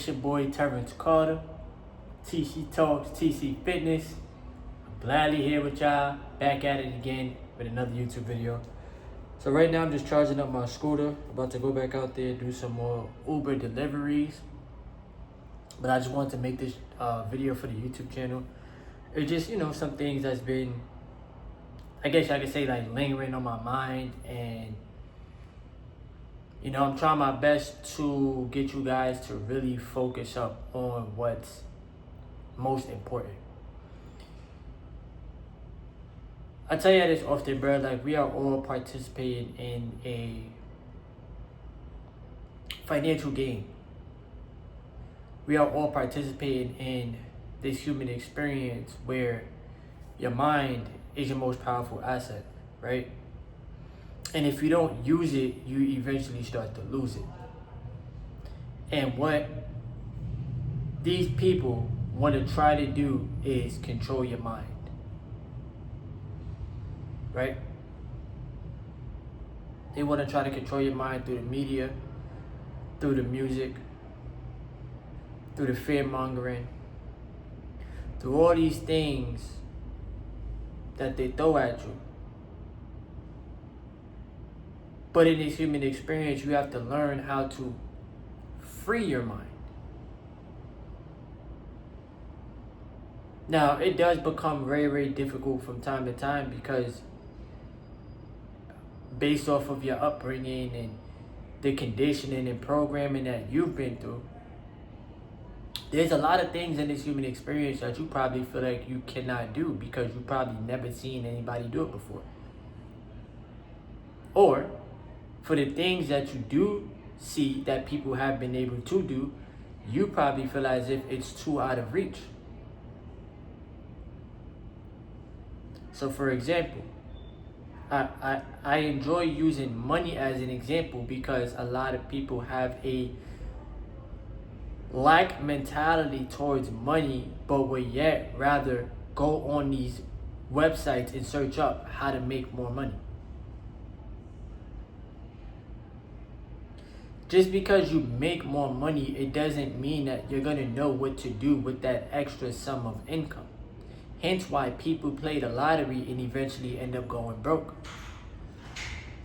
It's your boy Terrence Carter, TC Talks, TC Fitness. I'm gladly here with y'all, back at it again with another YouTube video. So right now I'm just charging up my scooter, about to go back out there do some more Uber deliveries. But I just wanted to make this video for the YouTube channel. It's just, some things that's been, I guess I could say, like lingering on my mind, and I'm trying my best to get you guys to really focus up on what's most important. I tell you this often, bro, like we are all participating in a financial game. We are all participating in this human experience where your mind is your most powerful asset, right? And if you don't use it, you eventually start to lose it. And what these people want to try to do is control your mind, right? They want to try to control your mind through the media, through the music, through the fear mongering, through all these things that they throw at you. But in this human experience, you have to learn how to free your mind. Now, it does become very, very difficult from time to time because based off of your upbringing and the conditioning and programming that you've been through, there's a lot of things in this human experience that you probably feel like you cannot do because you probably never seen anybody do it before. Or for the things that you do see that people have been able to do, you probably feel as if it's too out of reach. So for example, I enjoy using money as an example because a lot of people have a lack mentality towards money, but would yet rather go on these websites and search up how to make more money. Just because you make more money, it doesn't mean that you're gonna know what to do with that extra sum of income. Hence why people play the lottery and eventually end up going broke.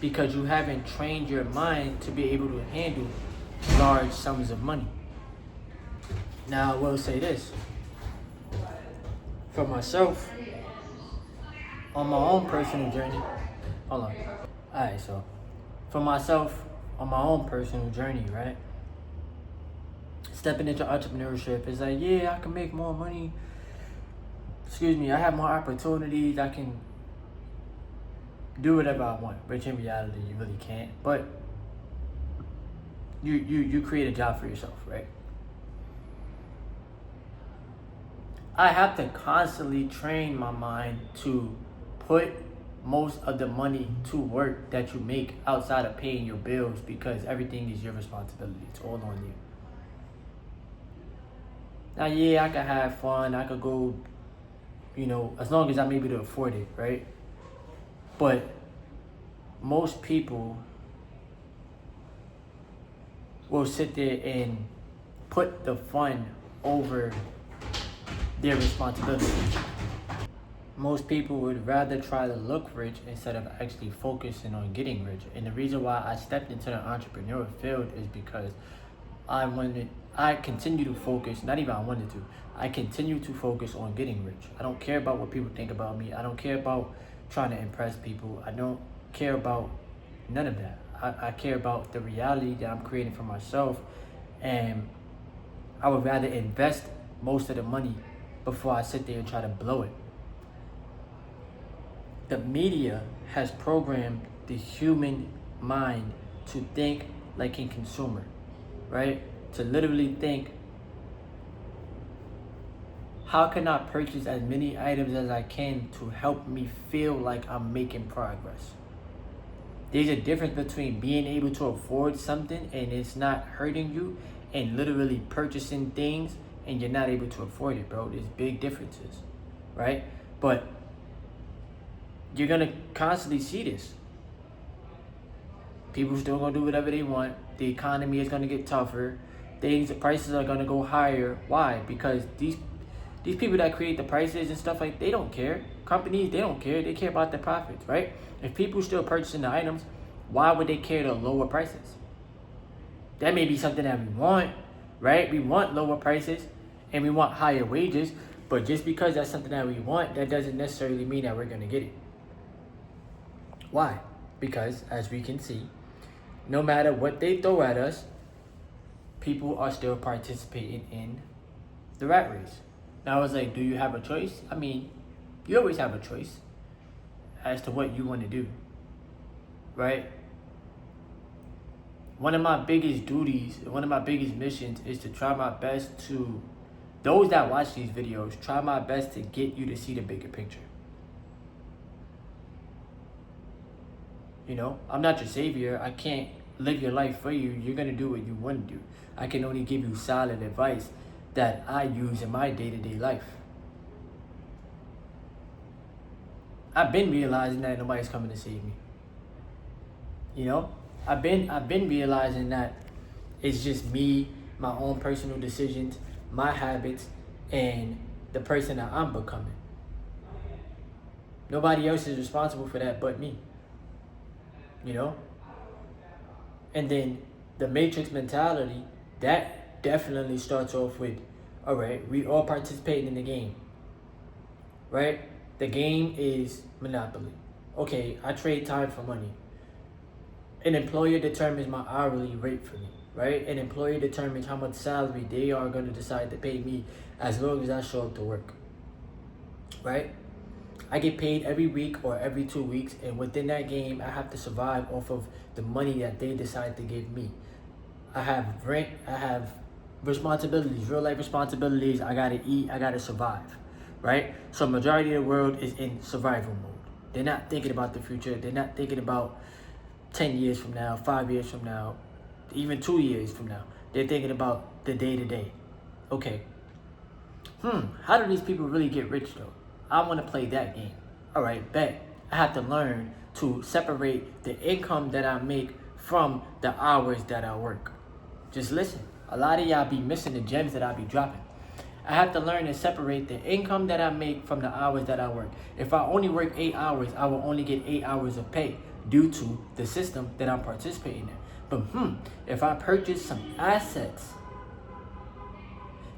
Because you haven't trained your mind to be able to handle large sums of money. Now I will say this. For myself, on my own personal journey, hold on. Alright, so for myself, on my own personal journey, right? Stepping into entrepreneurship is like, yeah, I can make more money. I have more opportunities. I can do whatever I want, which in reality you really can't. But you create a job for yourself, right? I have to constantly train my mind to put most of the money to work that you make outside of paying your bills because everything is your responsibility. It's all on you. Now, yeah, I could have fun. I could go, as long as I'm able to afford it, right? But most people will sit there and put the fun over their responsibility. Most people would rather try to look rich instead of actually focusing on getting rich. And the reason why I stepped into the entrepreneurial field is because I continue to focus, I continue to focus on getting rich. I don't care about what people think about me. I don't care about trying to impress people. I don't care about none of that. I care about the reality that I'm creating for myself. And I would rather invest most of the money before I sit there and try to blow it. The media has programmed the human mind to think like a consumer, right? To literally think, how can I purchase as many items as I can to help me feel like I'm making progress? There's a difference between being able to afford something and it's not hurting you and literally purchasing things and you're not able to afford it, bro. There's big differences, right? But you're gonna constantly see this. People still gonna do whatever they want. The economy is gonna get tougher. things, the prices are gonna go higher. Why? Because these people that create the prices and stuff, like, they don't care. Companies, they don't care. They care about their profits, right? If people still purchasing the items, why would they care to lower prices? That may be something that we want, right? We want lower prices and we want higher wages, but just because that's something that we want, that doesn't necessarily mean that we're gonna get it. Why? Because, as we can see, no matter what they throw at us, people are still participating in the rat race. Now, I was like, do you have a choice? I mean, you always have a choice as to what you want to do, right? One of my biggest duties, one of my biggest missions is to try my best to, those that watch these videos, try my best to get you to see the bigger picture. You know, I'm not your savior. I can't live your life for you. You're going to do what you want to do. I can only give you solid advice that I use in my day-to-day life. I've been realizing that nobody's coming to save me. You know, I've been realizing that it's just me, my own personal decisions, my habits, and the person that I'm becoming. Nobody else is responsible for that but me. You know? And then the matrix mentality, that definitely starts off with, all right, we all participating in the game, right? The game is Monopoly. Okay, I trade time for money. An employer determines my hourly rate for me, right? An employer determines how much salary they are going to decide to pay me as long as I show up to work, right? I get paid every week or every 2 weeks, and within that game, I have to survive off of the money that they decide to give me. I have rent, I have responsibilities, real life responsibilities. I gotta eat, I gotta survive, right? So majority of the world is in survival mode. They're not thinking about the future. They're not thinking about 10 years from now, 5 years from now, even 2 years from now. They're thinking about the day to day. Okay. How do these people really get rich though? I want to play that game. All right, bet. I have to learn to separate the income that I make from the hours that I work. Just listen. A lot of y'all be missing the gems that I be dropping. I have to learn to separate the income that I make from the hours that I work. If I only work 8 hours, I will only get 8 hours of pay due to the system that I'm participating in. But if I purchase some assets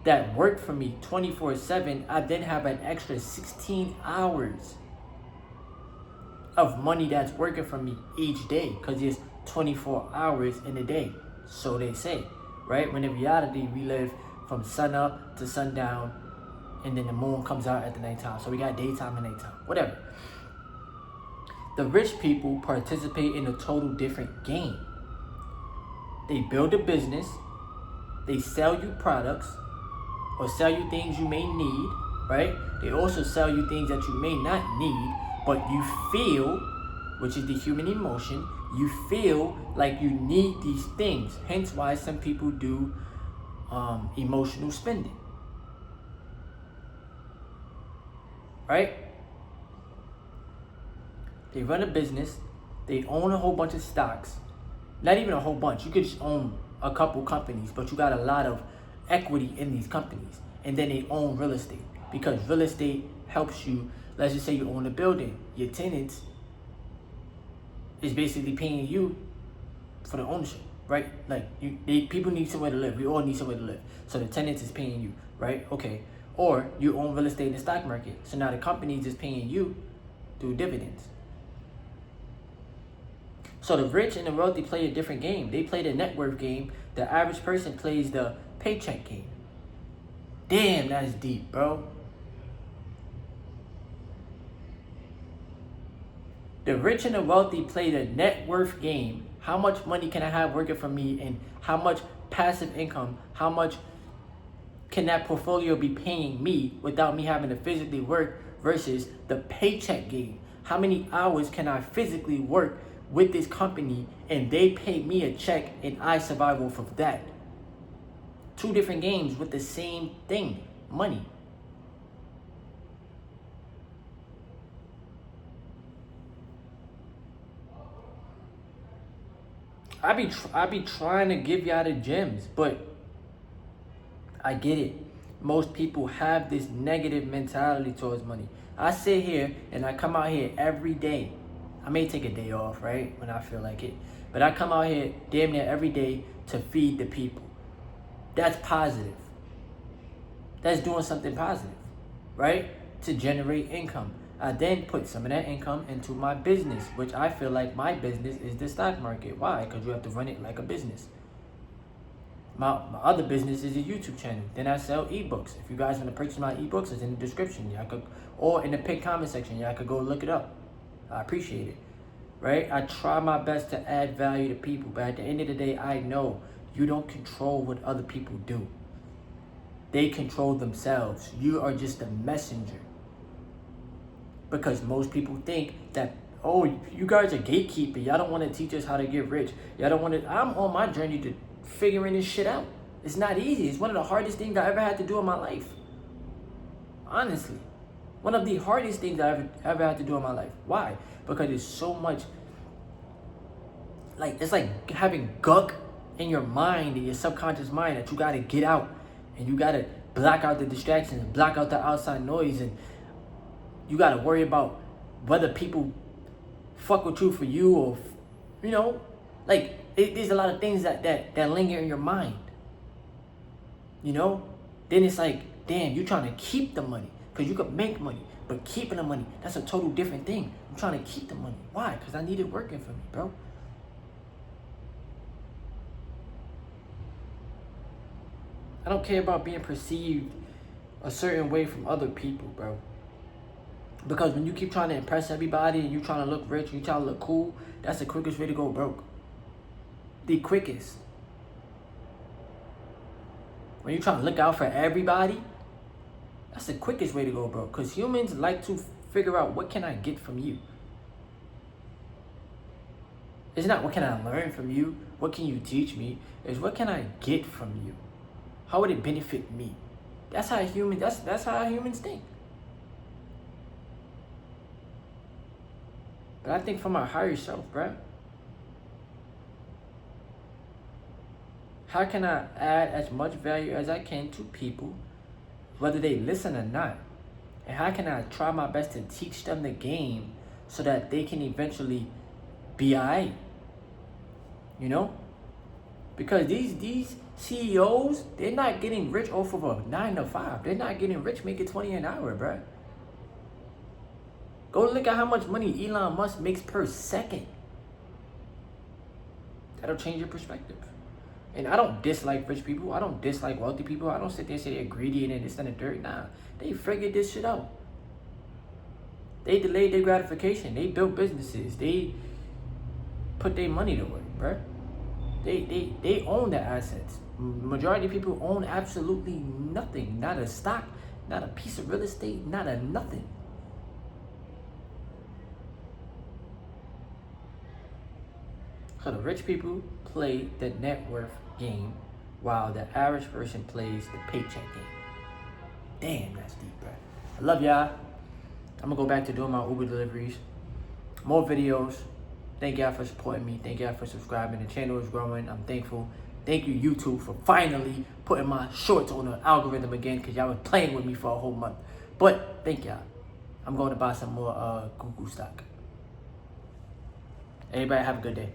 that work for me 24/7, I then have an extra 16 hours of money that's working for me each day, because there's 24 hours in a day, so they say, right? When in reality, we live from sun up to sundown, and then the moon comes out at the nighttime. So we got daytime and nighttime, whatever. The rich people participate in a total different game. They build a business, they sell you products, or sell you things you may need, right? They also sell you things that you may not need, but you feel, which is the human emotion, you feel like you need these things. Hence why some people do emotional spending, right? They run a business, they own a whole bunch of stocks, not even a whole bunch. You could just own a couple companies, but you got a lot of equity in these companies. And then they own real estate, because real estate helps you. Let's just say you own a building. Your tenants is basically paying you for the ownership, right? Like people need somewhere to live. We all need somewhere to live. So the tenants is paying you, right? Okay. Or you own real estate in the stock market. So now the company is just paying you through dividends. So the rich and the wealthy play a different game. They play the net worth game. The average person plays the paycheck game. Damn, that's deep, bro. The rich and the wealthy play the net worth game. How much money can I have working for me, and how much passive income, how much can that portfolio be paying me without me having to physically work, versus the paycheck game. How many hours can I physically work with this company and they pay me a check and I survive off of that? Two different games with the same thing, money. I be trying to give y'all the gems, but I get it. Most people have this negative mentality towards money. I sit here and I come out here every day. I may take a day off, right, when I feel like it. But I come out here damn near every day to feed the people. That's positive. That's doing something positive, right? To generate income. I then put some of that income into my business, which I feel like my business is the stock market. Why? Because you have to run it like a business. My other business is a YouTube channel. Then I sell ebooks. If you guys want to purchase my ebooks, it's in the description. Y'all could, or in the pinned comment section. Y'all could go look it up. I appreciate it. Right? I try my best to add value to people, but at the end of the day, I know you don't control what other people do. They control themselves. You are just a messenger. Because most people think that, oh, you guys are gatekeeper. Y'all don't want to teach us how to get rich. Y'all don't want to. I'm on my journey to figuring this shit out. It's not easy. It's one of the hardest things I ever had to do in my life. Honestly. One of the hardest things I ever had to do in my life. Why? Because it's so much, like, it's like having gunk in your mind, in your subconscious mind, that you got to get out. And you got to block out the distractions, block out the outside noise, and you got to worry about whether people fuck with you for you, or, you know, like, there's a lot of things that linger in your mind, you know? Then it's like, damn, you're trying to keep the money, because you could make money, but keeping the money, that's a total different thing. I'm trying to keep the money. Why? Because I need it working for me, bro. I don't care about being perceived a certain way from other people, bro. Because when you keep trying to impress everybody and you trying to look rich, you trying to look cool, that's the quickest way to go broke. The quickest. When you trying to look out for everybody, that's the quickest way to go broke. Because humans like to figure out, what can I get from you? It's not what can I learn from you, what can you teach me? It's what can I get from you? How would it benefit me? That's how that's how humans think. But I think from our higher self, bruh. How can I add as much value as I can to people, whether they listen or not? And how can I try my best to teach them the game so that they can eventually be alright? You know? Because these CEOs, they're not getting rich off of a 9 to 5. They're not getting rich making 20 an hour, bruh. Go look at how much money Elon Musk makes per second. That'll change your perspective. And I don't dislike rich people. I don't dislike wealthy people. I don't sit there and say they're greedy and this and the dirt. Nah, they figured this shit out. They delayed their gratification. They built businesses. They put their money to work, bruh. They own their assets. Majority of people own absolutely nothing. Not a stock, not a piece of real estate, not a nothing. So the rich people play the net worth game while the average person plays the paycheck game. Damn, that's deep, bro. I love y'all. I'm gonna go back to doing my Uber deliveries. More videos. Thank y'all for supporting me. Thank y'all for subscribing. The channel is growing. I'm thankful. Thank you, YouTube, for finally putting my shorts on the algorithm again, because y'all was playing with me for a whole month. But thank y'all. I'm going to buy some more Google stock. Everybody have a good day.